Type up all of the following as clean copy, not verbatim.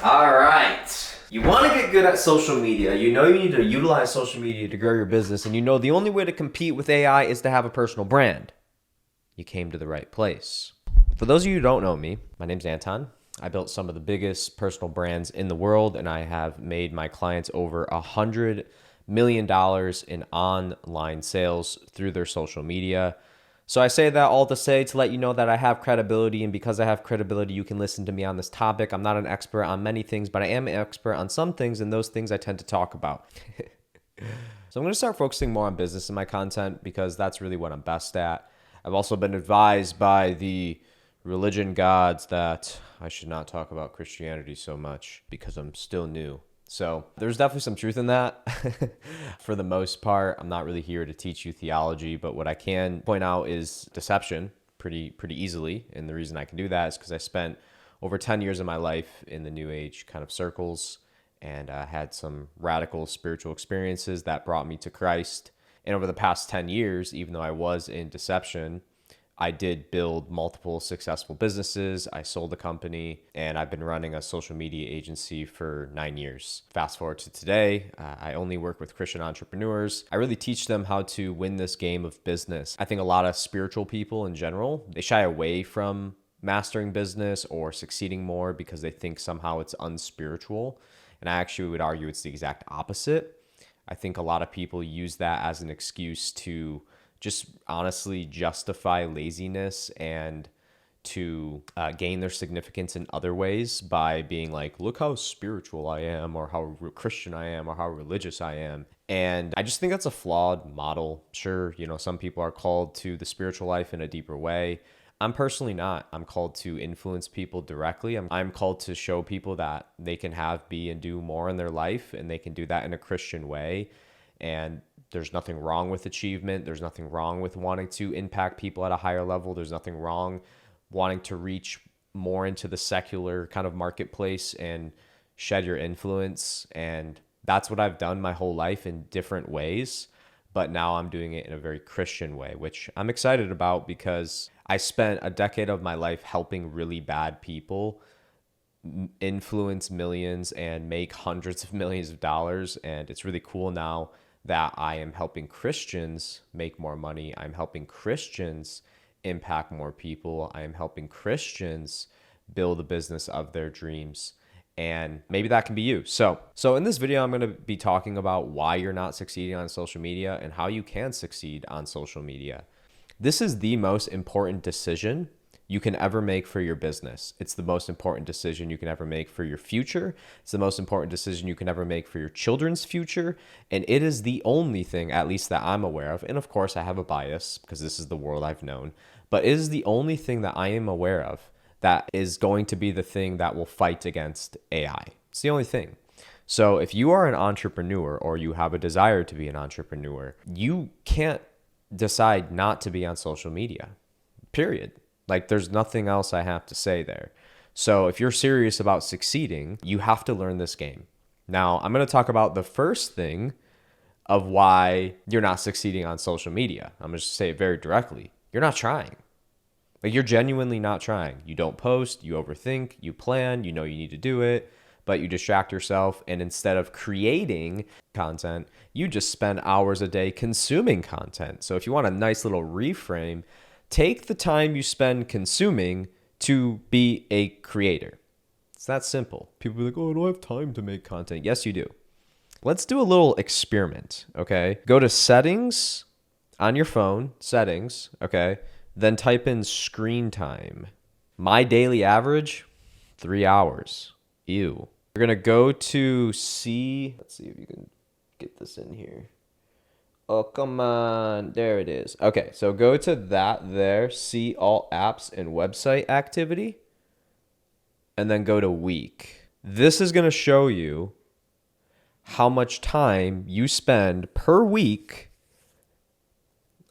All right. You want to get good at social media. You know you need to utilize social media to grow your business. And you know the only way to compete with AI is to have a personal brand. You came to the right place. For those of you who don't know me, my name's Anton. I built some of the biggest personal brands in the world, and I have made my clients over $100 million in online sales through their social media. So I say that all to say to let you know that I have credibility, and because I have credibility, you can listen to me on this topic. I'm not an expert on many things, but I am an expert on some things, and those things I tend to talk about. So I'm going to start focusing more on business in my content because that's really what I'm best at. I've also been advised by the religion gods that I should not talk about Christianity so much because I'm still new. So there's definitely some truth in that. For the most part, I'm not really here to teach you theology, but what I can point out is deception pretty easily. And the reason I can do that is because I spent over 10 years of my life in the New Age kind of circles and had some radical spiritual experiences that brought me to Christ. And over the past 10 years, even though I was in deception, I did build multiple successful businesses. I sold a company, and I've been running a social media agency for 9 years. Fast forward to today, I only work with Christian entrepreneurs. I really teach them how to win this game of business. I think a lot of spiritual people in general, they shy away from mastering business or succeeding more because they think somehow it's unspiritual. And I actually would argue it's the exact opposite. I think a lot of people use that as an excuse to just honestly justify laziness and to gain their significance in other ways by being like, look how spiritual I am, or how Christian I am, or how religious I am. And I just think that's a flawed model. Sure, some people are called to the spiritual life in a deeper way. I'm personally not. I'm called to influence people directly. I'm called to show people that they can have, be, and do more in their life, and they can do that in a Christian way. And there's nothing wrong with achievement. There's nothing wrong with wanting to impact people at a higher level. There's nothing wrong wanting to reach more into the secular kind of marketplace and shed your influence. And that's what I've done my whole life in different ways. But now I'm doing it in a very Christian way, which I'm excited about because I spent a decade of my life helping really bad people influence millions and make hundreds of millions of dollars. And it's really cool now that I am helping Christians make more money. I'm helping Christians impact more people. I am helping Christians build a business of their dreams. And maybe that can be you. So in this video, I'm going to be talking about why you're not succeeding on social media and how you can succeed on social media. This is the most important decision you can ever make for your business. It's the most important decision you can ever make for your future. It's the most important decision you can ever make for your children's future. And it is the only thing, at least that I'm aware of. And of course, I have a bias because this is the world I've known. But it is the only thing that I am aware of that is going to be the thing that will fight against AI. It's the only thing. So if you are an entrepreneur or you have a desire to be an entrepreneur, you can't decide not to be on social media, period. Like, there's nothing else I have to say there. So if you're serious about succeeding, you have to learn this game. Now, I'm going to talk about the first thing of why you're not succeeding on social media. I'm going to say it very directly. You're not trying. Like, you're genuinely not trying. You don't post, you overthink, you plan, you know you need to do it, but you distract yourself. And instead of creating content, you just spend hours a day consuming content. So if you want a nice little reframe, take the time you spend consuming to be a creator. It's that simple. People be like, oh, I don't have time to make content. Yes, you do. Let's do a little experiment, okay? Go to settings on your phone, settings, okay? Then type in screen time. My daily average, 3 hours. Ew. We're going to go to see, let's see if you can get this in here. Oh, come on. There it is. Okay, so go to that there, see all apps and website activity, and then go to week. This is going to show you how much time you spend per week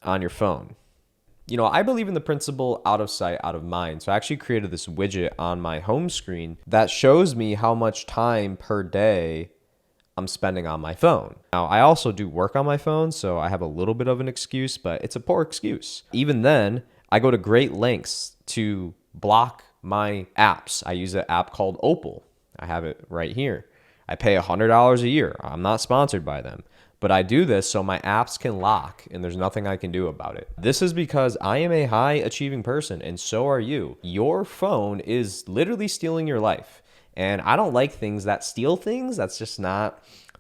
on your phone. I believe in the principle out of sight, out of mind. So I actually created this widget on my home screen that shows me how much time per day I'm spending on my phone. Now, I also do work on my phone, so I have a little bit of an excuse, but it's a poor excuse. Even then, I go to great lengths to block my apps. I use an app called Opal. I have it right here. I pay $100 a year. I'm not sponsored by them, but I do this so my apps can lock and there's nothing I can do about it. This is because I am a high achieving person and so are you. Your phone is literally stealing your life. And I don't like things that steal things. That's just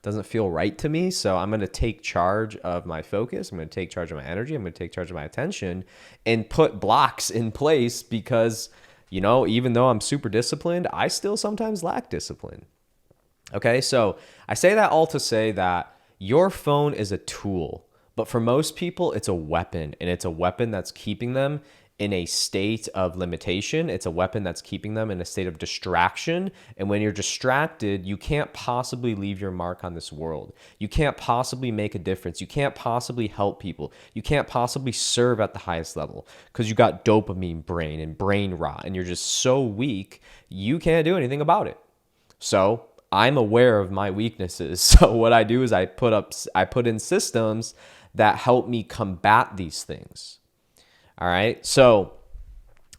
doesn't feel right to me. So I'm going to take charge of my focus. I'm going to take charge of my energy. I'm going to take charge of my attention and put blocks in place because, even though I'm super disciplined, I still sometimes lack discipline. Okay, so I say that all to say that your phone is a tool, but for most people, it's a weapon, and it's a weapon that's keeping them in a state of limitation. It's a weapon that's keeping them in a state of distraction. And when you're distracted, you can't possibly leave your mark on this world. You can't possibly make a difference. You can't possibly help people. You can't possibly serve at the highest level because you got dopamine brain and brain rot, and you're just so weak, you can't do anything about it. So I'm aware of my weaknesses. So what I do is I put in systems that help me combat these things. All right. So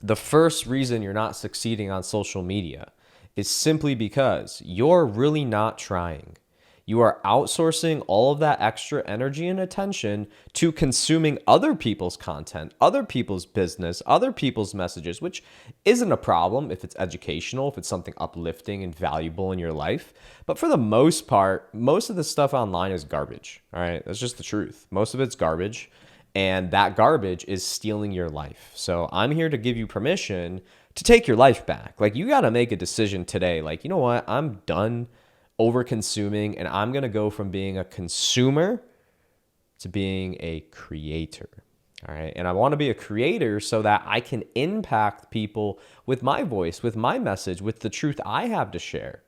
the first reason you're not succeeding on social media is simply because you're really not trying. You are outsourcing all of that extra energy and attention to consuming other people's content, other people's business, other people's messages, which isn't a problem if it's educational, if it's something uplifting and valuable in your life. But for the most part, most of the stuff online is garbage. All right. That's just the truth. Most of it's garbage. And that garbage is stealing your life. So I'm here to give you permission to take your life back. Like, you got to make a decision today. Like, you know what? I'm done over consuming, and I'm going to go from being a consumer to being a creator. All right. And I want to be a creator so that I can impact people with my voice, with my message, with the truth I have to share.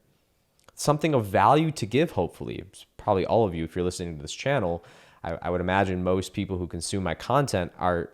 Something of value to give, hopefully. It's probably all of you, if you're listening to this channel. I would imagine most people who consume my content are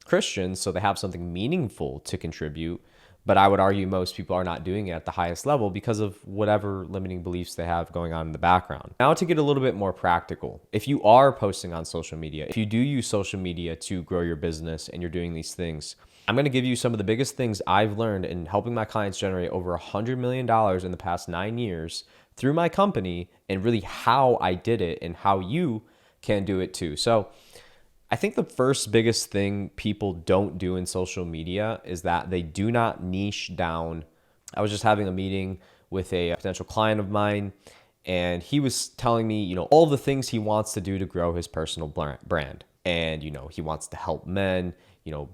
Christians, so they have something meaningful to contribute. But I would argue most people are not doing it at the highest level because of whatever limiting beliefs they have going on in the background. Now, to get a little bit more practical, if you are posting on social media, if you do use social media to grow your business and you're doing these things, I'm going to give you some of the biggest things I've learned in helping my clients generate over $100 million in the past 9 years through my company, and really how I did it and how you can do it too. So I think the first biggest thing people don't do in social media is that they do not niche down. I was just having a meeting with a potential client of mine, and he was telling me, all the things he wants to do to grow his personal brand. And, he wants to help men,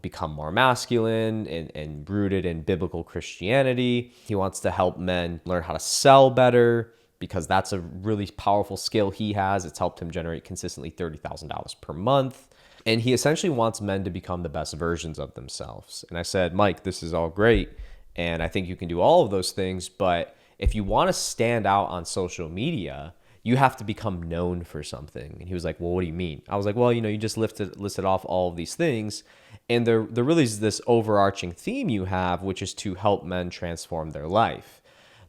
become more masculine and rooted in biblical Christianity. He wants to help men learn how to sell better, because that's a really powerful skill he has. It's helped him generate consistently $30,000 per month. And he essentially wants men to become the best versions of themselves. And I said, Mike, this is all great. And I think you can do all of those things. But if you want to stand out on social media, you have to become known for something. And he was like, well, what do you mean? I was like, well, you just listed off all of these things. And there really is this overarching theme you have, which is to help men transform their life.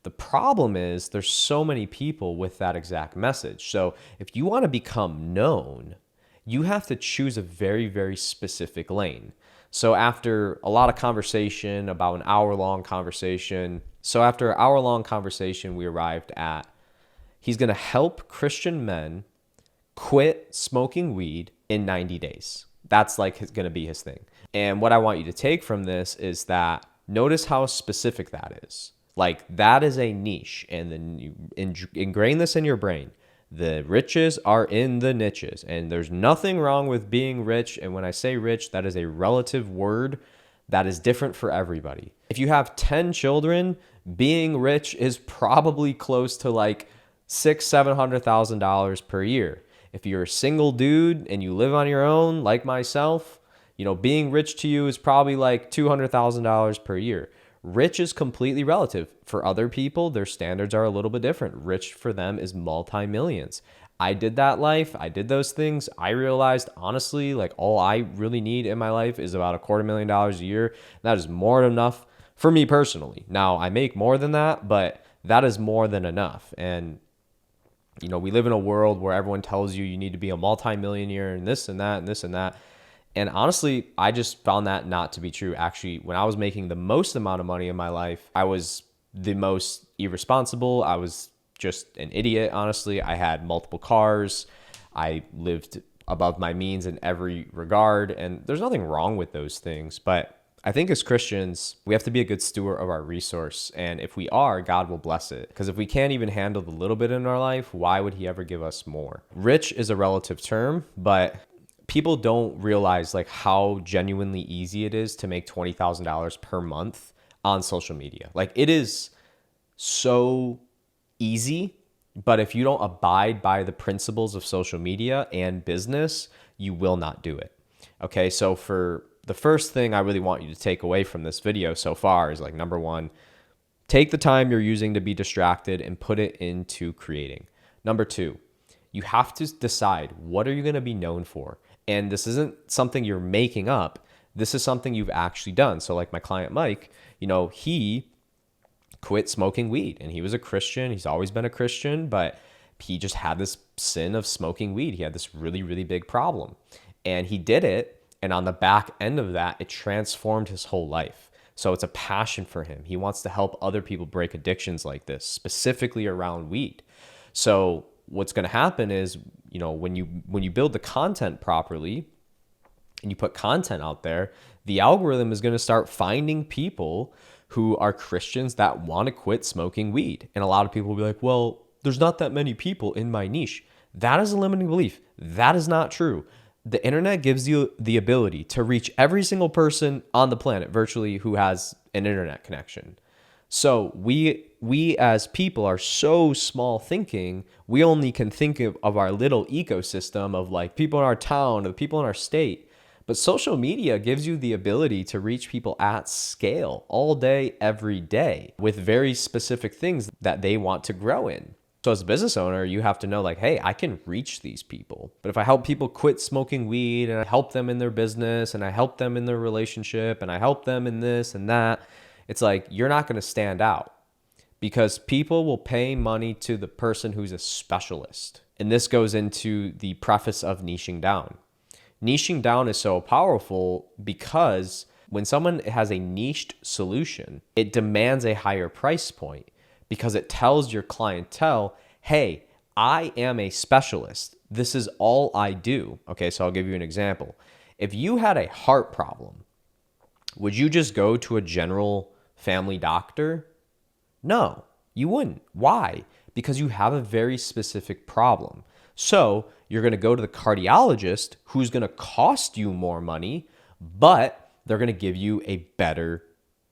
The problem is there's so many people with that exact message. So if you want to become known, you have to choose a very, very specific lane. So after a lot of conversation, about an hour-long conversation, we arrived at, he's going to help Christian men quit smoking weed in 90 days. That's going to be his thing. And what I want you to take from this is that notice how specific that is. Like, that is a niche, and then you ingrain this in your brain. The riches are in the niches, and there's nothing wrong with being rich. And when I say rich, that is a relative word that is different for everybody. If you have 10 children, being rich is probably close to like $600,000-$700,000 per year. If you're a single dude and you live on your own, like myself, being rich to you is probably like $200,000 per year. Rich is completely relative. For other people, their standards are a little bit different. Rich for them is multi-millions. I did that life. I did those things. I realized, honestly, like, all I really need in my life is about $250,000 a year. That is more than enough for me personally. Now, I make more than that, but that is more than enough. And, we live in a world where everyone tells you need to be a multi-millionaire and this and that and this and that. And honestly, I just found that not to be true. Actually, when I was making the most amount of money in my life, I was the most irresponsible. I was just an idiot, honestly. I had multiple cars. I lived above my means in every regard. And there's nothing wrong with those things. But I think as Christians, we have to be a good steward of our resource. And if we are, God will bless it. Because if we can't even handle the little bit in our life, why would he ever give us more? Rich is a relative term, but people don't realize like how genuinely easy it is to make $20,000 per month on social media. Like it is so easy, but if you don't abide by the principles of social media and business, you will not do it. Okay, so for the first thing I really want you to take away from this video so far is like, number one, take the time you're using to be distracted and put it into creating. Number two, you have to decide, what are you going to be known for? And this isn't something you're making up. This is something you've actually done. So like my client, Mike, he quit smoking weed, and he was a Christian. He's always been a Christian, but he just had this sin of smoking weed. He had this really, really big problem, and he did it. And on the back end of that, it transformed his whole life. So it's a passion for him. He wants to help other people break addictions like this, specifically around weed. So what's going to happen is, when you build the content properly and you put content out there, the algorithm is going to start finding people who are Christians that want to quit smoking weed. And a lot of people will be like, well, there's not that many people in my niche. That is a limiting belief. That is not true. The internet gives you the ability to reach every single person on the planet virtually who has an internet connection. So we as people are so small thinking, we only can think of our little ecosystem of like people in our town, or the people in our state. But social media gives you the ability to reach people at scale all day, every day, with very specific things that they want to grow in. So as a business owner, you have to know like, hey, I can reach these people. But if I help people quit smoking weed, and I help them in their business, and I help them in their relationship, and I help them in this and that, it's like, you're not going to stand out, because people will pay money to the person who's a specialist. And this goes into the preface of niching down. Niching down is so powerful because when someone has a niched solution, it demands a higher price point, because it tells your clientele, hey, I am a specialist. This is all I do. Okay, so I'll give you an example. If you had a heart problem, would you just go to a general family doctor? No, you wouldn't. Why? Because you have a very specific problem. So you're going to go to the cardiologist, who's going to cost you more money, but they're going to give you a better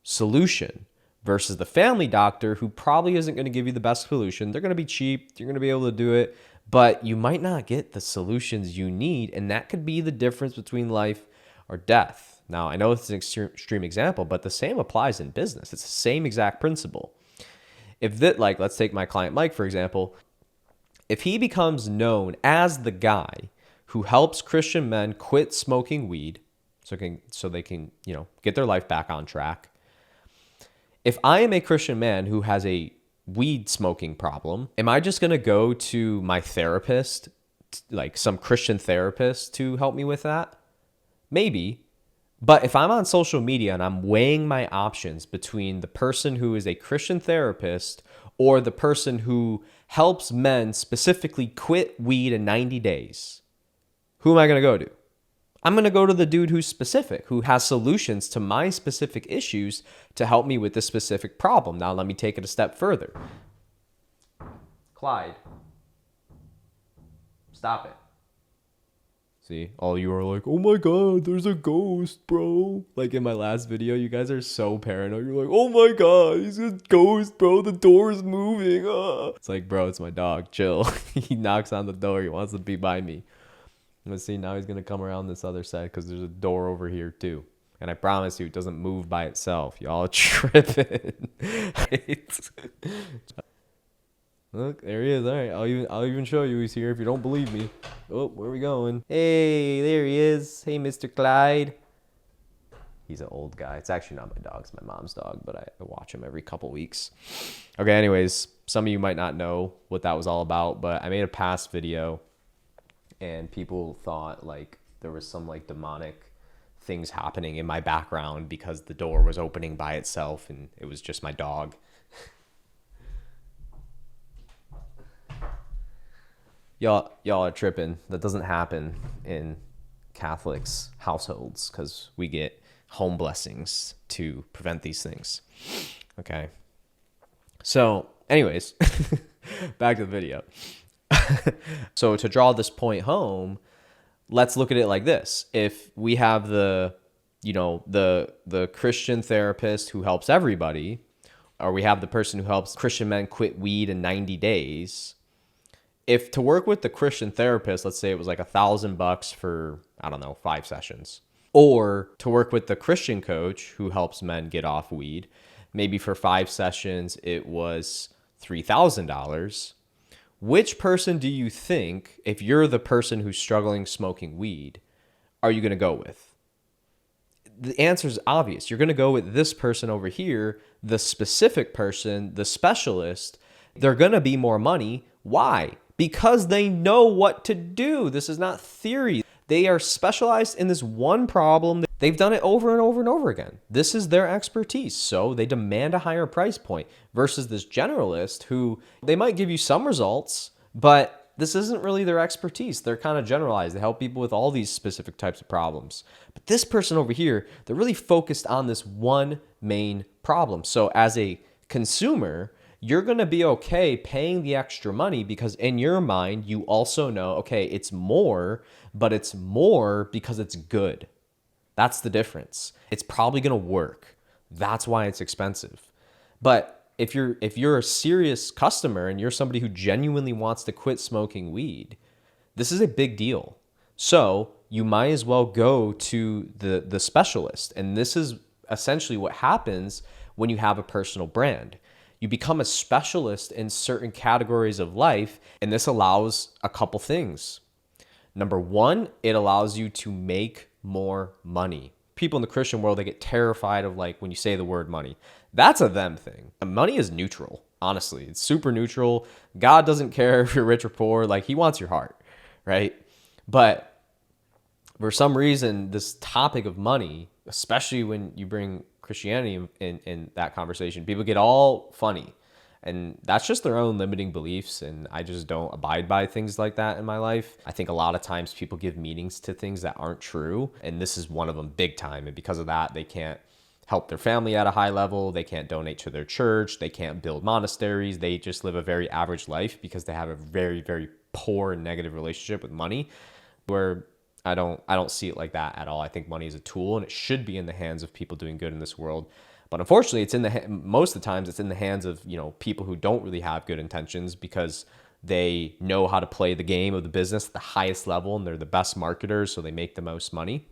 solution, versus the family doctor, who probably isn't going to give you the best solution. They're going to be cheap. You're going to be able to do it, but you might not get the solutions you need. And that could be the difference between life or death. Now, I know it's an extreme example, but the same applies in business. It's the same exact principle. If that, like, let's take my client, Mike, for example. If he becomes known as the guy who helps Christian men quit smoking weed so they can, get their life back on track. If I am a Christian man who has a weed smoking problem, am I just going to go to my therapist, like some Christian therapist, to help me with that? Maybe. But if I'm on social media and I'm weighing my options between the person who is a Christian therapist or the person who helps men specifically quit weed in 90 days, who am I going to go to? I'm going to go to the dude who's specific, who has solutions to my specific issues to help me with this specific problem. Now, let me take it a step further. Clyde, stop it. See, all you are like, oh my God, there's a ghost, bro. Like in my last video, you guys are so paranoid. You're like, oh my God, he's a ghost, bro. The door's moving. Ah. It's like, bro, it's my dog. Chill. He knocks on the door. He wants to be by me. Let's see, now he's going to come around this other side because there's a door over here too. And I promise you, it doesn't move by itself. Y'all tripping. Look, there he is. All right, I'll even show you he's here if you don't believe me. Oh, where are we going? Hey, there he is. Hey, Mr. Clyde. He's an old guy. It's actually not my dog. It's my mom's dog, but I watch him every couple weeks. Okay, anyways, some of you might not know what that was all about, but I made a past video. And people thought like there was some like demonic things happening in my background because the door was opening by itself and it was just my dog. Y'all are tripping. That doesn't happen in Catholics' households because we get home blessings to prevent these things. Okay. So, anyways, back to the video. So to draw this point home, let's look at it like this. If we have the Christian therapist who helps everybody, or we have the person who helps Christian men quit weed in 90 days, if to work with the Christian therapist, let's say it was like $1,000 for, I don't know, 5 sessions, or to work with the Christian coach who helps men get off weed, maybe for 5 sessions, it was $3,000. Which person do you think, if you're the person who's struggling smoking weed, are you going to go with? The answer is obvious. You're going to go with this person over here, the specific person, the specialist. They're going to be more money. Why? Because they know what to do. This is not theory. They are specialized in this one problem. They've done it over and over and over again. This is their expertise. So they demand a higher price point versus this generalist who they might give you some results, but this isn't really their expertise. They're kind of generalized. They help people with all these specific types of problems. But this person over here, they're really focused on this one main problem. So as a consumer, you're going to be okay paying the extra money because in your mind, you also know, okay, it's more, but it's more because it's good. That's the difference. It's probably going to work. That's why it's expensive. But if you're a serious customer and you're somebody who genuinely wants to quit smoking weed, this is a big deal. So you might as well go to the specialist. And this is essentially what happens when you have a personal brand. You become a specialist in certain categories of life, and this allows a couple things. Number one, it allows you to make more money. People in the Christian world, they get terrified of like when you say the word money. That's a them thing. Money is neutral, honestly. It's super neutral. God doesn't care if you're rich or poor. Like he wants your heart, right? But for some reason, this topic of money, especially when you bring Christianity in that conversation, people get all funny. And that's just their own limiting beliefs. And I just don't abide by things like that in my life. I think a lot of times people give meanings to things that aren't true. And this is one of them big time. And because of that, they can't help their family at a high level. They can't donate to their church. They can't build monasteries. They just live a very average life because they have a very, very poor and negative relationship with money, where I don't see it like that at all. I think money is a tool and it should be in the hands of people doing good in this world. But unfortunately, it's most of the times it's in the hands of, people who don't really have good intentions because they know how to play the game of the business at the highest level and they're the best marketers, so they make the most money.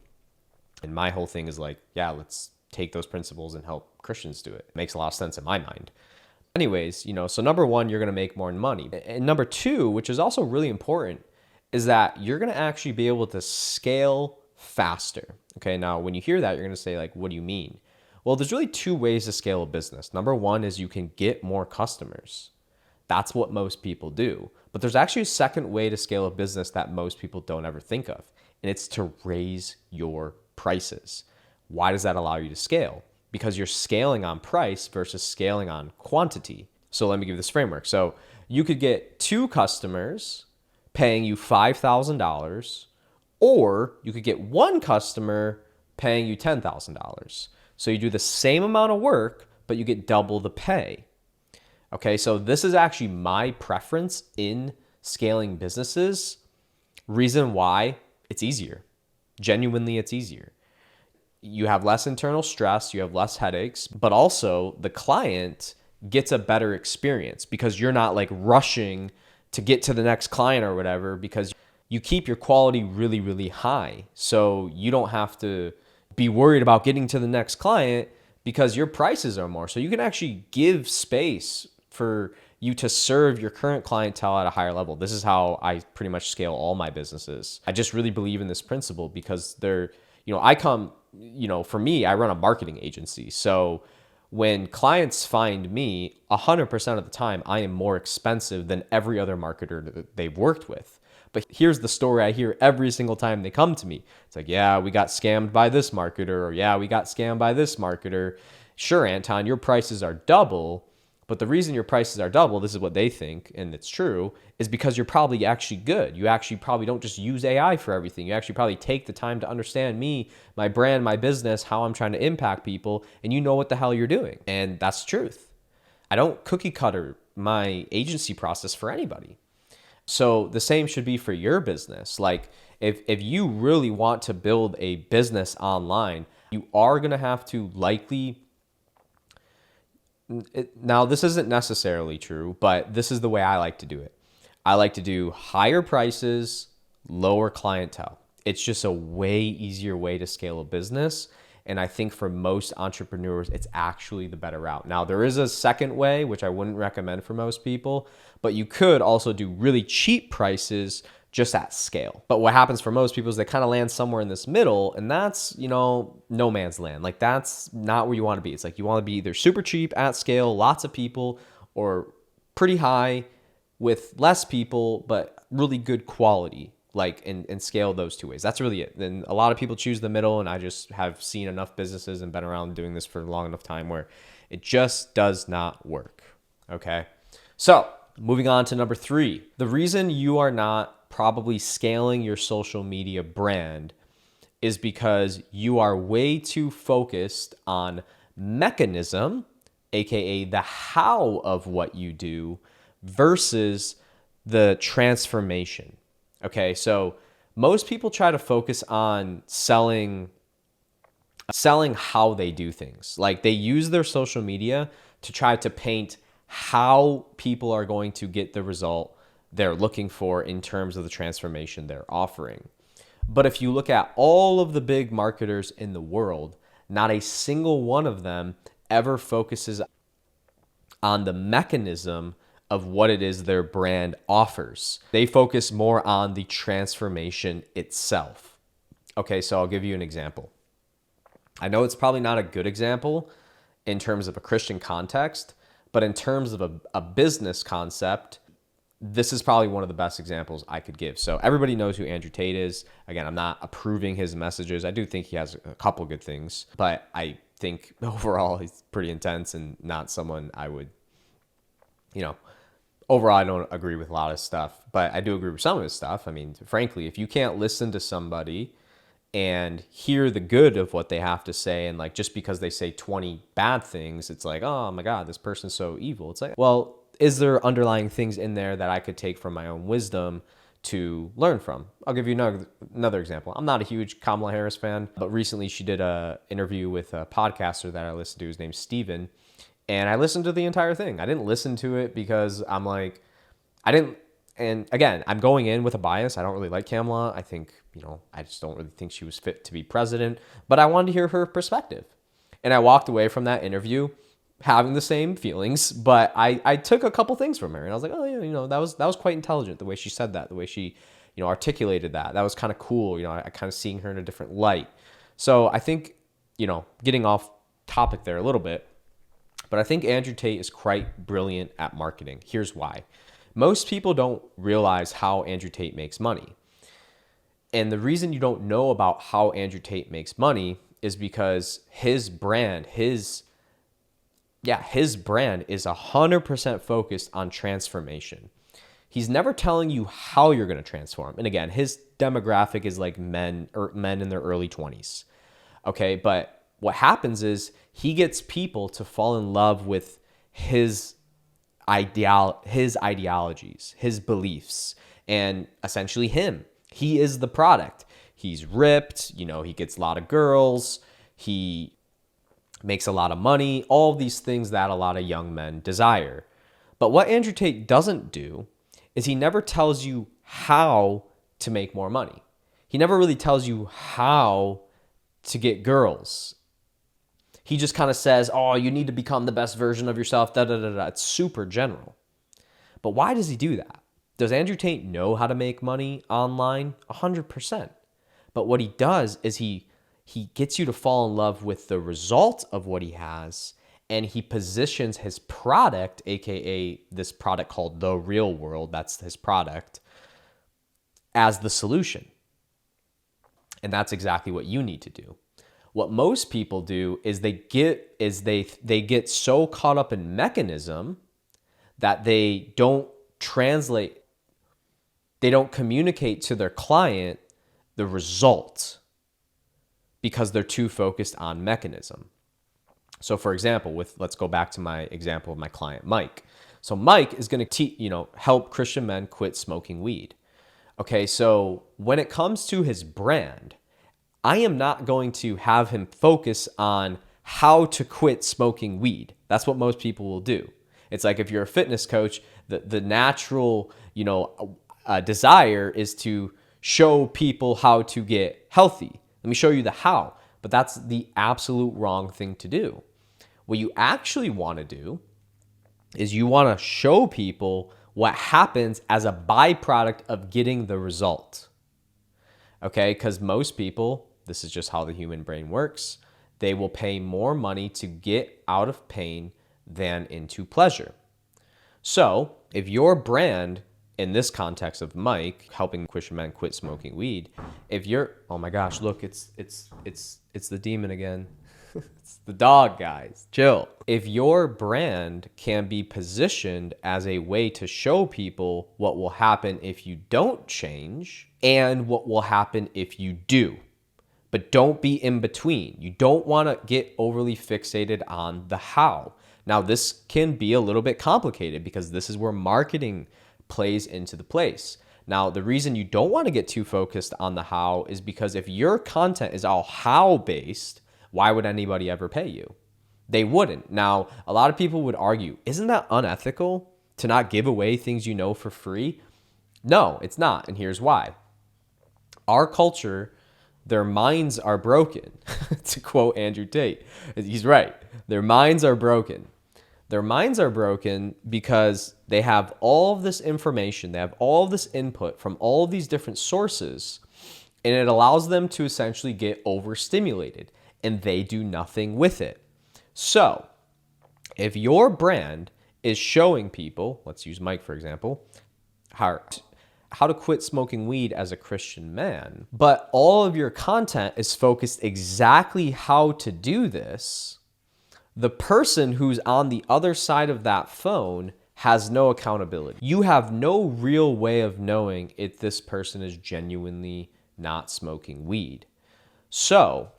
And my whole thing is like, yeah, let's take those principles and help Christians do it. It makes a lot of sense in my mind. Anyways, so number one, you're going to make more money. And number two, which is also really important, is that you're going to actually be able to scale faster. Okay, now when you hear that, you're going to say like, what do you mean? Well, there's really 2 ways to scale a business. Number one is you can get more customers. That's what most people do. But there's actually a second way to scale a business that most people don't ever think of, and it's to raise your prices. Why does that allow you to scale? Because you're scaling on price versus scaling on quantity. So let me give you this framework. So you could get 2 customers paying you $5,000, or you could get 1 customer paying you $10,000. So you do the same amount of work, but you get double the pay. Okay, so this is actually my preference in scaling businesses. Reason why, it's easier. Genuinely, it's easier. You have less internal stress, you have less headaches, but also the client gets a better experience because you're not like rushing to get to the next client or whatever, because you keep your quality really, really high. So you don't have to be worried about getting to the next client because your prices are more. So you can actually give space for you to serve your current clientele at a higher level. This is how I pretty much scale all my businesses. I just really believe in this principle because for me, I run a marketing agency. So when clients find me, 100% of the time, I am more expensive than every other marketer that they've worked with. But here's the story I hear every single time they come to me. It's like, yeah, we got scammed by this marketer, or yeah, we got scammed by this marketer. Sure, Anton, your prices are double, But the reason your prices are double, this is what they think, and it's true, is because you're probably actually good. You actually probably don't just use AI for everything. You actually probably take the time to understand me, my brand, my business, how I'm trying to impact people, and you know what the hell you're doing. And that's the truth. I don't cookie cutter my agency process for anybody. So the same should be for your business. Like if you really want to build a business online, you are going to have to likely, now this isn't necessarily true, but this is the way I like to do it. I like to do higher prices, lower clientele. It's just a way easier way to scale a business. And I think for most entrepreneurs, it's actually the better route. Now, there is a second way, which I wouldn't recommend for most people, but you could also do really cheap prices just at scale. But what happens for most people is they kind of land somewhere in this middle, and that's, no man's land. Like that's not where you want to be. It's like you want to be either super cheap at scale, lots of people, or pretty high with less people, but really good quality, like and scale those two ways. That's really it. Then a lot of people choose the middle, and I just have seen enough businesses and been around doing this for a long enough time where it just does not work. Okay. So moving on to number 3, the reason you are not probably scaling your social media brand is because you are way too focused on mechanism, aka the how of what you do, versus the transformation. Okay, so most people try to focus on selling how they do things. Like they use their social media to try to paint how people are going to get the result they're looking for in terms of the transformation they're offering. But if you look at all of the big marketers in the world, not a single one of them ever focuses on the mechanism of what it is their brand offers. They focus more on the transformation itself. Okay, so I'll give you an example. I know it's probably not a good example in terms of a Christian context, but in terms of a business concept, this is probably one of the best examples I could give. So everybody knows who Andrew Tate is. Again, I'm not approving his messages. I do think he has a couple good things, but I think overall he's pretty intense and not someone I would, overall I don't agree with a lot of stuff, but I do agree with some of his stuff. I mean, frankly, if you can't listen to somebody and hear the good of what they have to say, and like just because they say 20 bad things, it's like, oh my God, this person's so evil. It's like, well, is there underlying things in there that I could take from my own wisdom to learn from? I'll give you another example. I'm not a huge Kamala Harris fan, but recently she did an interview with a podcaster that I listened to. His name's Steven. And I listened to the entire thing. I didn't listen to it because I'm like, and again, I'm going in with a bias. I don't really like Kamala. I think, I just don't really think she was fit to be president, but I wanted to hear her perspective. And I walked away from that interview having the same feelings, but I took a couple things from her, and I was like, oh yeah, that was quite intelligent, the way she said that, the way she, articulated that. That was kind of cool. I kind of seeing her in a different light. So I think, getting off topic there a little bit, but I think Andrew Tate is quite brilliant at marketing. Here's why. Most people don't realize how Andrew Tate makes money. And the reason you don't know about how Andrew Tate makes money is because his brand is 100% focused on transformation. He's never telling you how you're going to transform. And again, his demographic is like men in their early 20s. Okay, but what happens is he gets people to fall in love with his ideologies, his beliefs, and essentially him. He is the product. He's ripped, he gets a lot of girls, he makes a lot of money, all of these things that a lot of young men desire. But what Andrew Tate doesn't do is he never tells you how to make more money. He never really tells you how to get girls. He just kind of says, oh, you need to become the best version of yourself, da-da-da-da. It's super general. But why does he do that? Does Andrew Tate know how to make money online? 100%. But what he does is he gets you to fall in love with the result of what he has, and he positions his product, aka this product called The Real World, that's his product, as the solution. And that's exactly what you need to do. What most people do is they get so caught up in mechanism that they don't communicate to their client the result because they're too focused on mechanism. So for example, let's go back to my example of my client, Mike. So Mike is going to help Christian men quit smoking weed. Okay, so when it comes to his brand, I am not going to have him focus on how to quit smoking weed. That's what most people will do. It's like if you're a fitness coach, the natural, desire is to show people how to get healthy. Let me show you the how, but that's the absolute wrong thing to do. What you actually want to do is you want to show people what happens as a byproduct of getting the result. Okay, because most people, this is just how the human brain works, they will pay more money to get out of pain than into pleasure. So if your brand, in this context of Mike helping Christian men quit smoking weed, if you're, oh my gosh, look, it's the demon again. It's the dog, guys. Chill. If your brand can be positioned as a way to show people what will happen if you don't change and what will happen if you do, but don't be in between. You don't want to get overly fixated on the how. Now, this can be a little bit complicated because this is where marketing plays into the place. Now, the reason you don't want to get too focused on the how is because if your content is all how based, why would anybody ever pay you? They wouldn't. Now, a lot of people would argue, isn't that unethical to not give away things you know for free? No, it's not. And here's why. Our culture, their minds are broken. To quote Andrew Tate, he's right. Their minds are broken. Their minds are broken because they have all of this information, they have all of this input from all of these different sources, and it allows them to essentially get overstimulated, and they do nothing with it. So, if your brand is showing people, let's use Mike for example, how to quit smoking weed as a Christian man, but all of your content is focused exactly how to do this, the person who's on the other side of that phone has no accountability. You have no real way of knowing if this person is genuinely not smoking weed. So,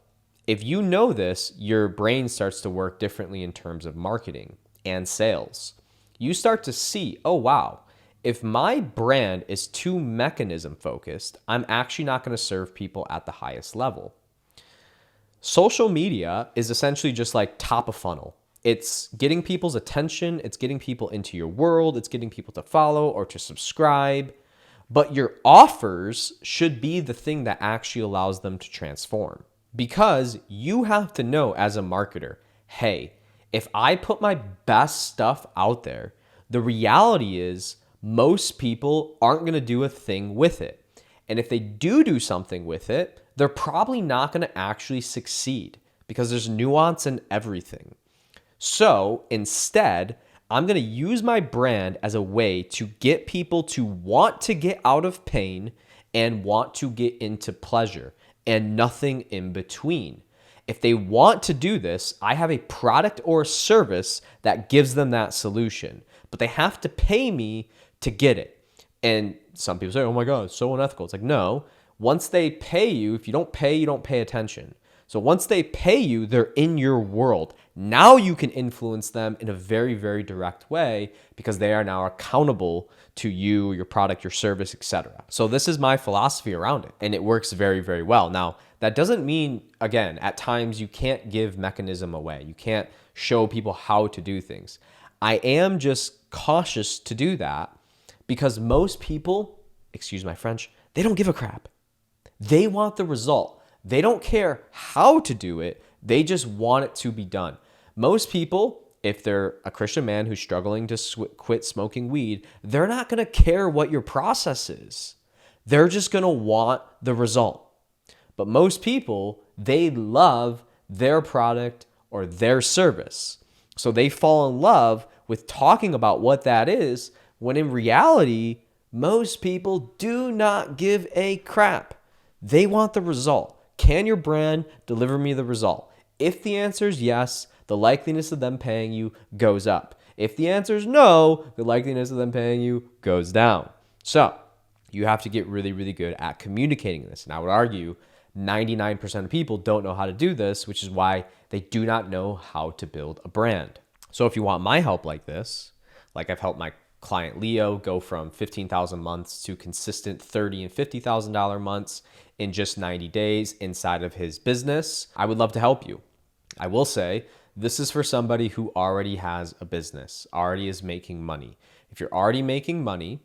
if you know this, your brain starts to work differently in terms of marketing and sales. You start to see, oh wow, if my brand is too mechanism focused, I'm actually not going to serve people at the highest level. Social media is essentially just like top of funnel. It's getting people's attention, it's getting people into your world, it's getting people to follow or to subscribe, but your offers should be the thing that actually allows them to transform. Because you have to know as a marketer, hey, if I put my best stuff out there, the reality is most people aren't going to do a thing with it. And if they do something with it, they're probably not going to actually succeed because there's nuance in everything. So instead, I'm going to use my brand as a way to get people to want to get out of pain and want to get into pleasure and nothing in between. If they want to do this, I have a product or a service that gives them that solution, but they have to pay me to get it. And some people say, oh my God, it's so unethical. It's like, no, once they pay you, if you don't pay attention. So once they pay you, they're in your world. Now you can influence them in a very, very direct way because they are now accountable to you, your product, your service, etc. So this is my philosophy around it, and it works very, very well. Now, that doesn't mean, again, at times you can't give mechanism away. You can't show people how to do things. I am just cautious to do that because most people, excuse my French, they don't give a crap. They want the result. They don't care how to do it. They just want it to be done. Most people, if they're a Christian man who's struggling to quit smoking weed, they're not going to care what your process is. They're just going to want the result. But most people, they love their product or their service. So they fall in love with talking about what that is, when in reality, most people do not give a crap. They want the result. Can your brand deliver me the result? If the answer is yes, the likeliness of them paying you goes up. If the answer is no, the likeliness of them paying you goes down. So you have to get really, really good at communicating this. And I would argue 99% of people don't know how to do this, which is why they do not know how to build a brand. So if you want my help like this, like I've helped my client Leo go from 15,000 months to consistent $30,000 and $50,000 months in just 90 days inside of his business, I would love to help you. I will say this is for somebody who already has a business, already is making money. If you're already making money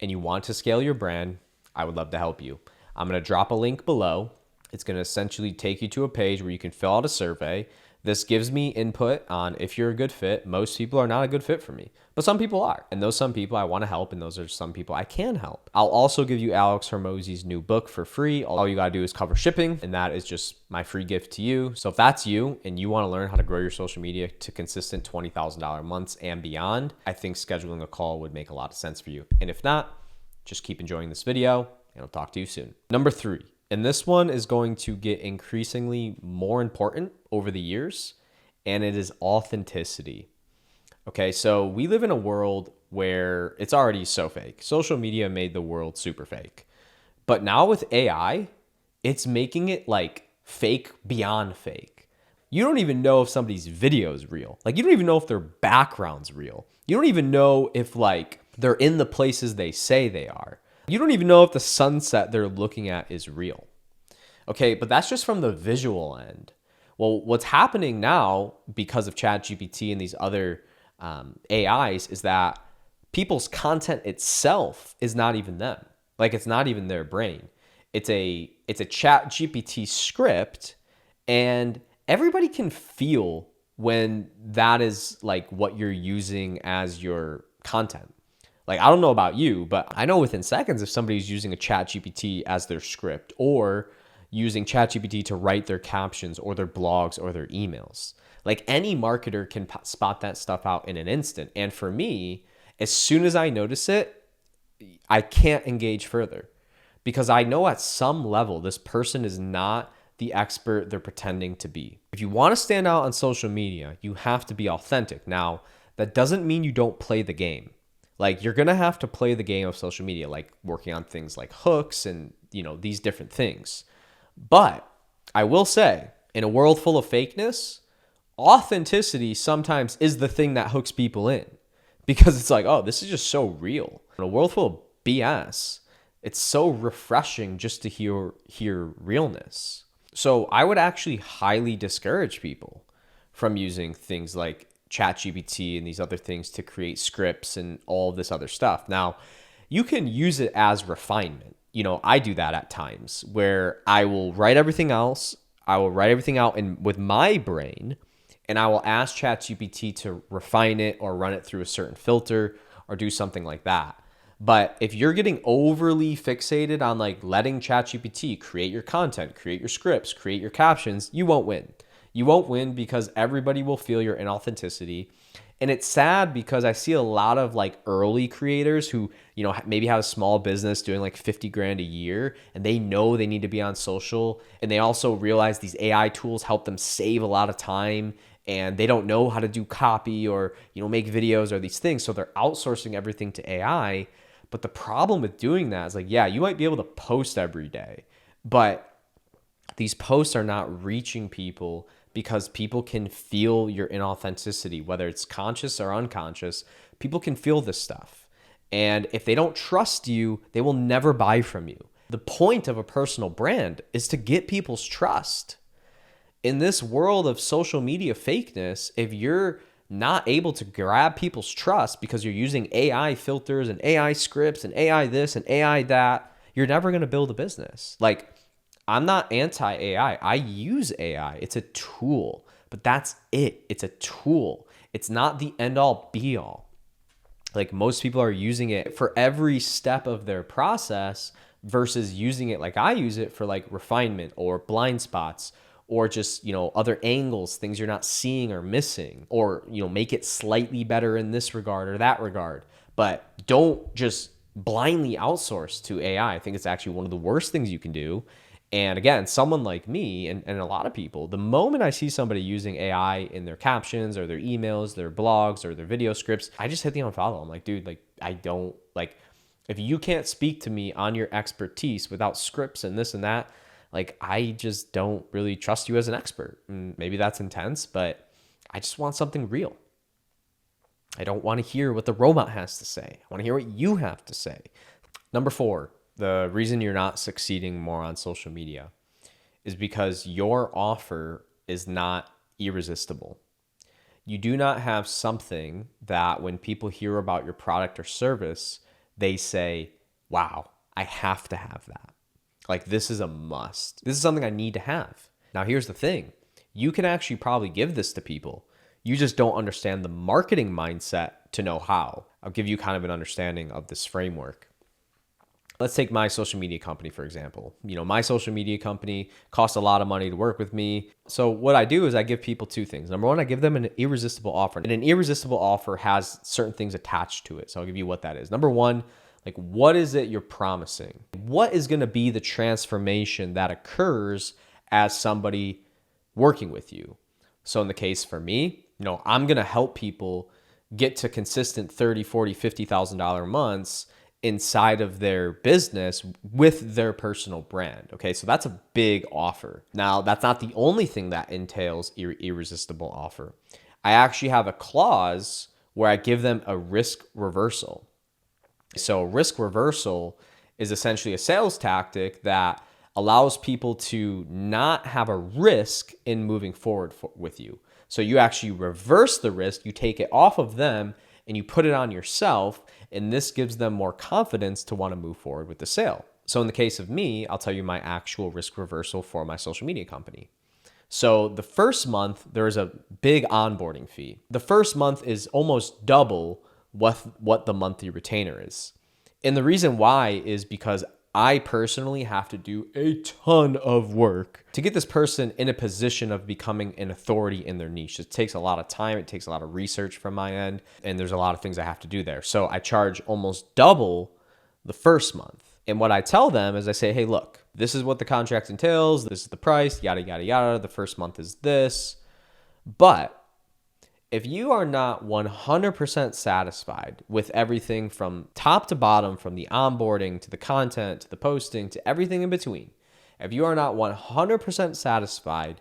and you want to scale your brand, I would love to help you. I'm going to drop a link below. It's going to essentially take you to a page where you can fill out a survey. This gives me input on if you're a good fit. Most people are not a good fit for me, but some people are. And those some people I want to help, and those are some people I can help. I'll also give you Alex Hormozi's new book for free. All you got to do is cover shipping, and that is just my free gift to you. So if that's you and you want to learn how to grow your social media to consistent $20,000 months and beyond, I think scheduling a call would make a lot of sense for you. And if not, just keep enjoying this video, and I'll talk to you soon. Number 3. And this one is going to get increasingly more important over the years, and it is authenticity. Okay, so we live in a world where it's already so fake. Social media made the world super fake. But now with AI, it's making it like fake beyond fake. You don't even know if somebody's video is real. Like, you don't even know if their background's real. You don't even know if like they're in the places they say they are. You don't even know if the sunset they're looking at is real. Okay, but that's just from the visual end. Well, what's happening now because of ChatGPT and these other AIs is that people's content itself is not even them. Like, it's not even their brain. It's a ChatGPT script, and everybody can feel when that is like what you're using as your content. Like, I don't know about you, but I know within seconds if somebody's using a ChatGPT as their script or using ChatGPT to write their captions or their blogs or their emails. Like, any marketer can spot that stuff out in an instant. And for me, as soon as I notice it, I can't engage further because I know at some level this person is not the expert they're pretending to be. If you want to stand out on social media, you have to be authentic. Now, that doesn't mean you don't play the game. Like, you're going to have to play the game of social media, like working on things like hooks and, these different things. But I will say, in a world full of fakeness, authenticity sometimes is the thing that hooks people in because it's like, oh, this is just so real. In a world full of BS, it's so refreshing just to hear realness. So I would actually highly discourage people from using things like ChatGPT and these other things to create scripts and all this other stuff. Now, you can use it as refinement. I do that at times where I will write everything else. I will write everything out with my brain, and I will ask ChatGPT to refine it or run it through a certain filter or do something like that. But if you're getting overly fixated on like letting ChatGPT create your content, create your scripts, create your captions, you won't win. You won't win because everybody will feel your inauthenticity. And it's sad because I see a lot of like early creators who, maybe have a small business doing like 50 grand a year, and they know they need to be on social. And they also realize these AI tools help them save a lot of time, and they don't know how to do copy or, make videos or these things. So they're outsourcing everything to AI. But the problem with doing that is like, yeah, you might be able to post every day, but these posts are not reaching people because people can feel your inauthenticity, whether it's conscious or unconscious. People can feel this stuff. And if they don't trust you, they will never buy from you. The point of a personal brand is to get people's trust. In this world of social media fakeness, if you're not able to grab people's trust because you're using AI filters and AI scripts and AI this and AI that, you're never going to build a business. Like, I'm not anti-AI. I use AI. It's a tool, but that's it. It's a tool. It's not the end all be all. Like, most people are using it for every step of their process versus using it like I use it for like refinement or blind spots or just, other angles, things you're not seeing or missing, or, make it slightly better in this regard or that regard. But don't just blindly outsource to AI. I think it's actually one of the worst things you can do. And again, someone like me and a lot of people, the moment I see somebody using AI in their captions or their emails, their blogs or their video scripts, I just hit the unfollow. I'm like, dude, like, I don't like, if you can't speak to me on your expertise without scripts and this and that, like, I just don't really trust you as an expert. And maybe that's intense, but I just want something real. I don't want to hear what the robot has to say. I want to hear what you have to say. Number 4, the reason you're not succeeding more on social media is because your offer is not irresistible. You do not have something that when people hear about your product or service, they say, wow, I have to have that. Like, this is a must. This is something I need to have. Now, here's the thing. You can actually probably give this to people. You just don't understand the marketing mindset to know how. I'll give you kind of an understanding of this framework. Let's take my social media company, for example. My social media company costs a lot of money to work with me. So what I do is I give people 2 things. Number 1, I give them an irresistible offer. And an irresistible offer has certain things attached to it. So I'll give you what that is. Number 1, like, what is it you're promising? What is going to be the transformation that occurs as somebody working with you? So in the case for me, I'm going to help people get to consistent $30,000, $40,000, $50,000 months inside of their business with their personal brand. Okay, so that's a big offer. Now, that's not the only thing that entails irresistible offer. I actually have a clause where I give them a risk reversal. So risk reversal is essentially a sales tactic that allows people to not have a risk in moving forward with you. So you actually reverse the risk, you take it off of them and you put it on yourself, and this gives them more confidence to want to move forward with the sale. So in the case of me, I'll tell you my actual risk reversal for my social media company. So the first month, there is a big onboarding fee. The first month is almost double what the monthly retainer is. And the reason why is because I personally have to do a ton of work to get this person in a position of becoming an authority in their niche. It takes a lot of time. It takes a lot of research from my end. And there's a lot of things I have to do there. So I charge almost double the first month. And what I tell them is I say, hey, look, this is what the contract entails. This is the price, yada, yada, yada. The first month is this. But if you are not 100% satisfied with everything from top to bottom, from the onboarding to the content to the posting to everything in between, if you are not 100% satisfied,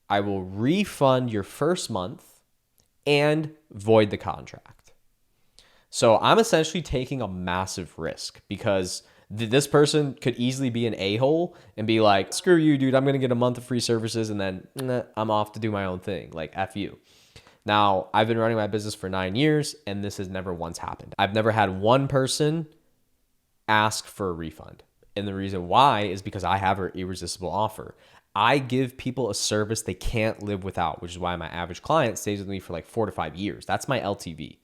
I will refund your first month and void the contract. So I'm essentially taking a massive risk because this person could easily be an a-hole and be like, screw you, dude, I'm going to get a month of free services and then I'm off to do my own thing. Like, F you. Now, I've been running my business for 9 years, and this has never once happened. I've never had one person ask for a refund. And the reason why is because I have an irresistible offer. I give people a service they can't live without, which is why my average client stays with me for like 4 to 5 years. That's my LTV.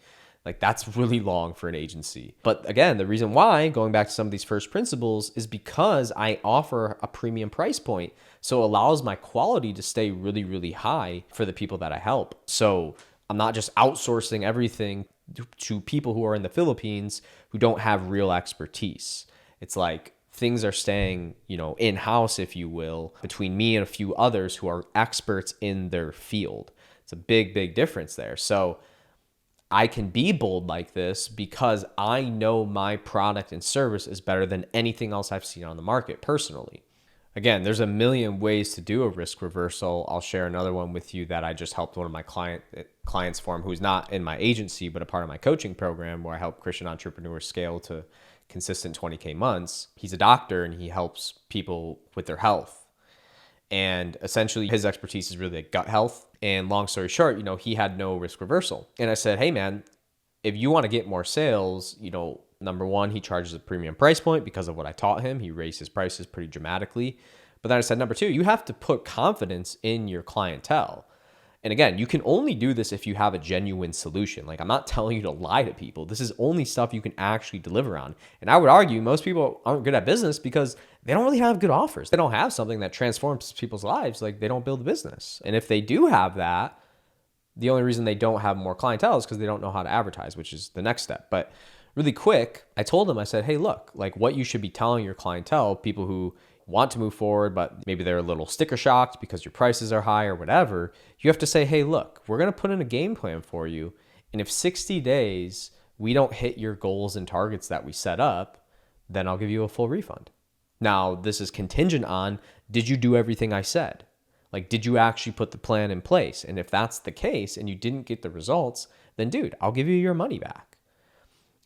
Like, that's really long for an agency. But again, the reason why, going back to some of these first principles, is because I offer a premium price point. So it allows my quality to stay really, really high for the people that I help. So I'm not just outsourcing everything to people who are in the Philippines who don't have real expertise. It's like things are staying, in-house, if you will, between me and a few others who are experts in their field. It's a big, big difference there. So I can be bold like this because I know my product and service is better than anything else I've seen on the market personally. Again, there's a million ways to do a risk reversal. I'll share another one with you that I just helped one of my clients form, who's not in my agency, but a part of my coaching program where I help Christian entrepreneurs scale to consistent 20K months. He's a doctor and he helps people with their health. And essentially his expertise is really like gut health. And long story short, he had no risk reversal. And I said, hey man, if you want to get more sales, number 1, he charges a premium price point because of what I taught him. He raised his prices pretty dramatically. But then I said, number 2, you have to put confidence in your clientele. And again, you can only do this if you have a genuine solution. Like, I'm not telling you to lie to people. This is only stuff you can actually deliver on. And I would argue most people aren't good at business because they don't really have good offers. They don't have something that transforms people's lives. Like, they don't build a business. And if they do have that, the only reason they don't have more clientele is because they don't know how to advertise, which is the next step. But really quick, I told them, I said, hey, look, like what you should be telling your clientele, people who want to move forward, but maybe they're a little sticker shocked because your prices are high or whatever, you have to say, hey, look, we're going to put in a game plan for you. And if 60 days we don't hit your goals and targets that we set up, then I'll give you a full refund. Now, this is contingent on, did you do everything I said? Like, did you actually put the plan in place? And if that's the case and you didn't get the results, then dude, I'll give you your money back.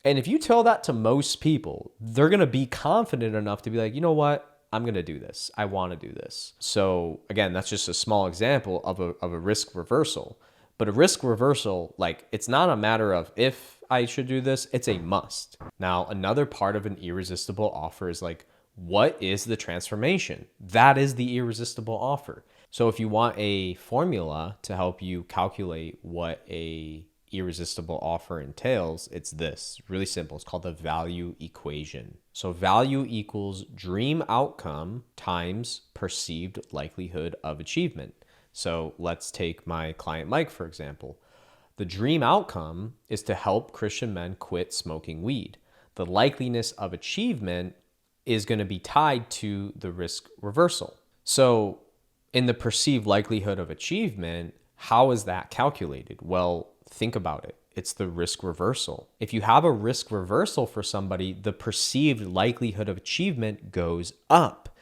And if you tell that to most people, they're going to be confident enough to be like, you know what? I'm going to do this. I want to do this. So again, that's just a small example of a risk reversal. But a risk reversal, like, it's not a matter of if I should do this, it's a must. Now, another part of an irresistible offer is like, what is the transformation? That is the irresistible offer. So if you want a formula to help you calculate what a irresistible offer entails, it's this. Really simple. It's called the value equation. So value equals dream outcome times perceived likelihood of achievement. So let's take my client Mike, for example. The dream outcome is to help Christian men quit smoking weed. The likeliness of achievement is going to be tied to the risk reversal. So in the perceived likelihood of achievement, how is that calculated? Well, think about it. It's the risk reversal. If you have a risk reversal for somebody, the perceived likelihood of achievement goes up,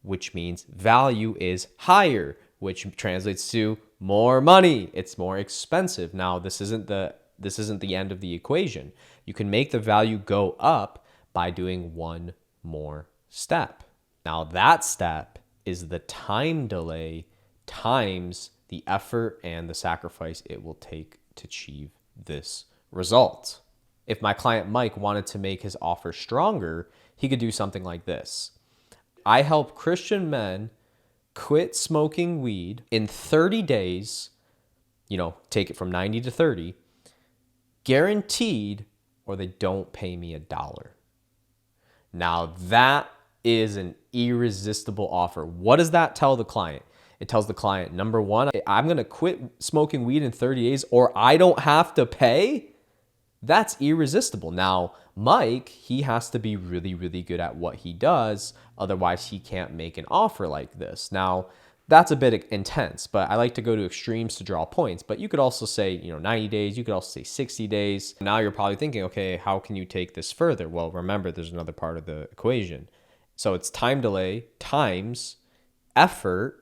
which means value is higher, which translates to more money. It's more expensive. Now, this isn't the end of the equation. You can make the value go up by doing one more step. Now, that step is the time delay times the effort and the sacrifice it will take to achieve this result. If my client Mike wanted to make his offer stronger, he could do something like this. I help Christian men quit smoking weed in 30 days, take it from 90 to 30, guaranteed, or they don't pay me $1. Now that is an irresistible offer. What does that tell the client? It tells the client, number one, I'm going to quit smoking weed in 30 days or I don't have to pay. That's irresistible. Now, Mike, he has to be really, really good at what he does. Otherwise, he can't make an offer like this. Now, that's a bit intense, but I like to go to extremes to draw points. But you could also say, 90 days. You could also say 60 days. Now you're probably thinking, okay, how can you take this further? Well, remember, there's another part of the equation. So it's time delay times effort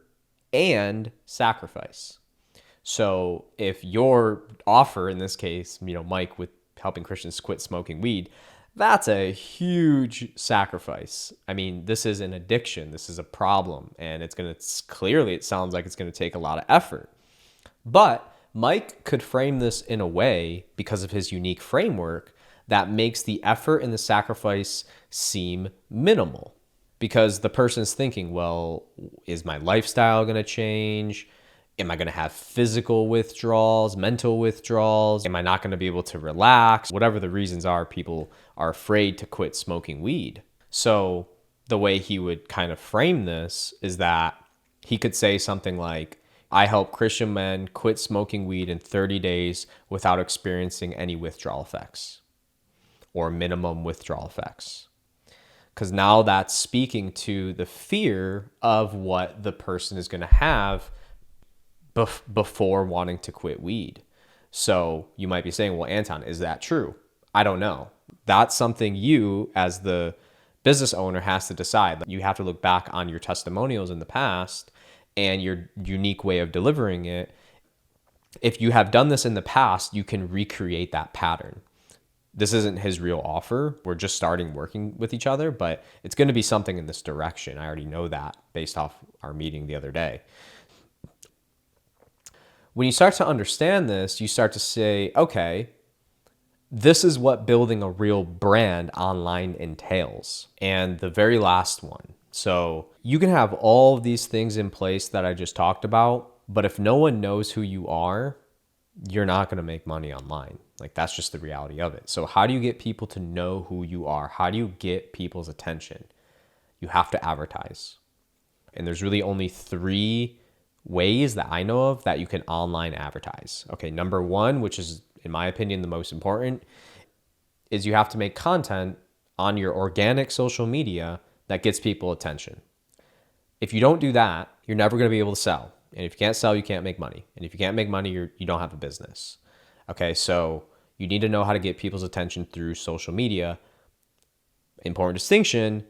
and sacrifice. So if your offer, in this case, Mike with helping Christians quit smoking weed, that's a huge sacrifice. I mean, this is an addiction. This is a problem. And it sounds like it's going to take a lot of effort. But Mike could frame this in a way, because of his unique framework, that makes the effort and the sacrifice seem minimal. Because the person's thinking, well, is my lifestyle going to change? Am I going to have physical withdrawals, mental withdrawals? Am I not going to be able to relax? Whatever the reasons are, people are afraid to quit smoking weed. So the way he would kind of frame this is that he could say something like, I help Christian men quit smoking weed in 30 days without experiencing any withdrawal effects or minimum withdrawal effects. Because now that's speaking to the fear of what the person is going to have before wanting to quit weed. So you might be saying, well, Anton, is that true? I don't know. That's something you, as the business owner, has to decide. You have to look back on your testimonials in the past and your unique way of delivering it. If you have done this in the past, you can recreate that pattern. This isn't his real offer. We're just starting working with each other, but it's going to be something in this direction. I already know that based off our meeting the other day. When you start to understand this, you start to say, okay, this is what building a real brand online entails. And the very last one. So you can have all of these things in place that I just talked about, but if no one knows who you are, you're not going to make money online. Like, that's just the reality of it. So how do you get people to know who you are? How do you get people's attention? You have to advertise. And there's really only 3 ways that I know of that you can online advertise. Okay, number 1, which is, in my opinion, the most important, is you have to make content on your organic social media that gets people attention. If you don't do that, you're never going to be able to sell. And if you can't sell, you can't make money. And if you can't make money, you don't have a business. Okay, so you need to know how to get people's attention through social media. Important distinction,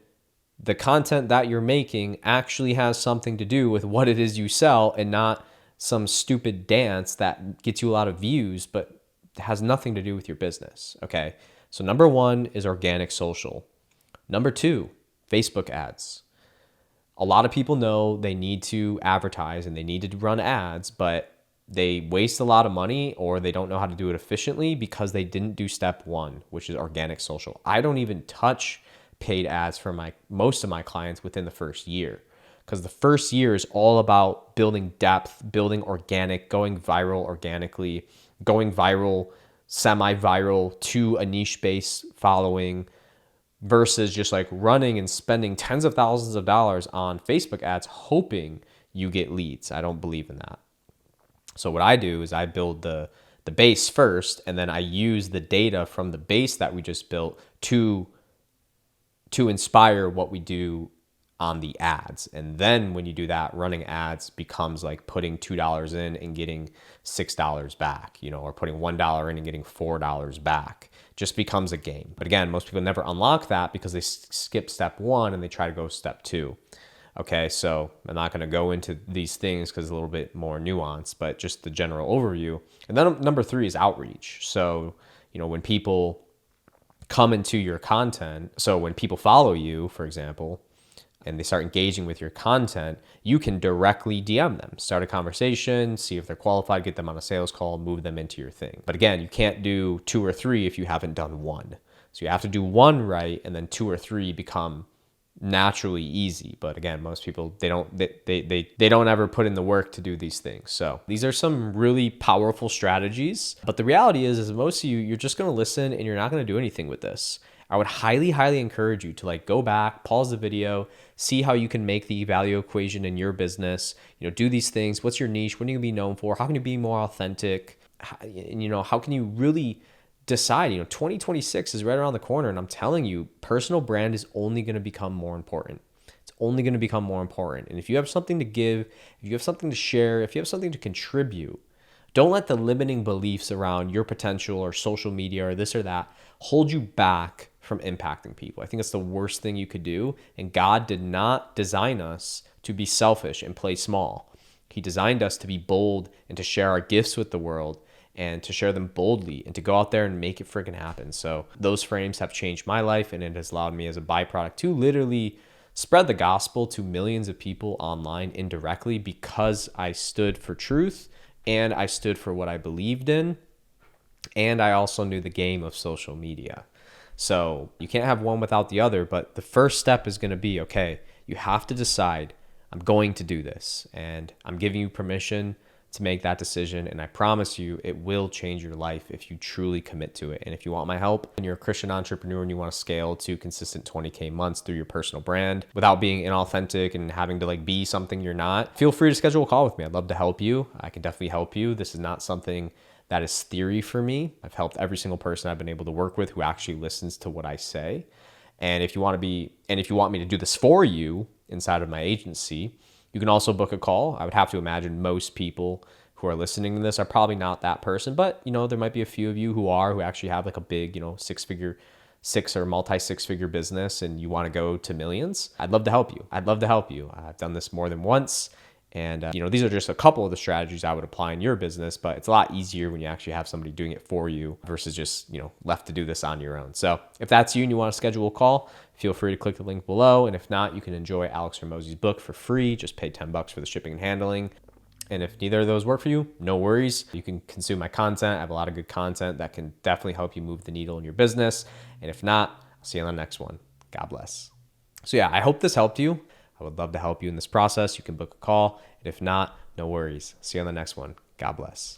the content that you're making actually has something to do with what it is you sell and not some stupid dance that gets you a lot of views, but has nothing to do with your business. Okay, so number one is organic social. Number two, Facebook ads. A lot of people know they need to advertise and they need to run ads, but they waste a lot of money or they don't know how to do it efficiently because they didn't do step one, which is organic social. I don't even touch paid ads for most of my clients within the first year, because the first year is all about building depth, building organic, going viral organically, going viral, semi-viral to a niche-based following, versus just like running and spending tens of thousands of dollars on Facebook ads hoping you get leads. I don't believe in that. So what I do is I build the base first, and then I use the data from the base that we just built to inspire what we do on the ads. And then when you do that, running ads becomes like putting $2 in and getting $6 back, or putting $1 in and getting $4 back. Just becomes a game. But again, most people never unlock that because they skip step one and they try to go step two. Okay, so I'm not going to go into these things because it's a little bit more nuanced, but just the general overview. And then number three is outreach. So, when people come into your content, so when people follow you, for example, and they start engaging with your content, you can directly DM them, start a conversation, see if they're qualified, get them on a sales call, move them into your thing. But again, you can't do 2 or 3 if you haven't done 1. So you have to do 1 right, and then 2 or 3 become naturally easy. But again, most people, they don't ever put in the work to do these things. So these are some really powerful strategies. But the reality is most of you're just going to listen and you're not going to do anything with this. I would highly, highly encourage you to go back, pause the video, see how you can make the value equation in your business, do these things. What's your niche? What are you gonna be known for? How can you be more authentic? How can you really decide, 2026 is right around the corner. And I'm telling you, personal brand is only going to become more important. It's only going to become more important. And if you have something to give, if you have something to share, if you have something to contribute, don't let the limiting beliefs around your potential or social media or this or that hold you back from impacting people. I think it's the worst thing you could do. And God did not design us to be selfish and play small. He designed us to be bold and to share our gifts with the world and to share them boldly and to go out there and make it freaking happen. So those frames have changed my life, and it has allowed me as a byproduct to literally spread the gospel to millions of people online indirectly because I stood for truth and I stood for what I believed in. And I also knew the game of social media. So you can't have one without the other, but the first step is going to be, okay, you have to decide, I'm going to do this, and I'm giving you permission to make that decision. And I promise you, it will change your life if you truly commit to it. And if you want my help and you're a Christian entrepreneur and you want to scale to consistent 20K months through your personal brand without being inauthentic and having to be something you're not, feel free to schedule a call with me. I'd love to help you. I can definitely help you. This is not something that is theory for me. I've helped every single person I've been able to work with who actually listens to what I say. And if you want me to do this for you inside of my agency, you can also book a call. I would have to imagine most people who are listening to this are probably not that person, but there might be a few of you who actually have a big, six or multi-6-figure business and you want to go to millions. I'd love to help you. I've done this more than once. And, these are just a couple of the strategies I would apply in your business, but it's a lot easier when you actually have somebody doing it for you versus just, left to do this on your own. So if that's you and you want to schedule a call, feel free to click the link below. And if not, you can enjoy Alex Hormozi's book for free. Just pay $10 for the shipping and handling. And if neither of those work for you, no worries. You can consume my content. I have a lot of good content that can definitely help you move the needle in your business. And if not, I'll see you on the next one. God bless. So yeah, I hope this helped you. I would love to help you in this process. You can book a call. And if not, no worries. See you on the next one. God bless.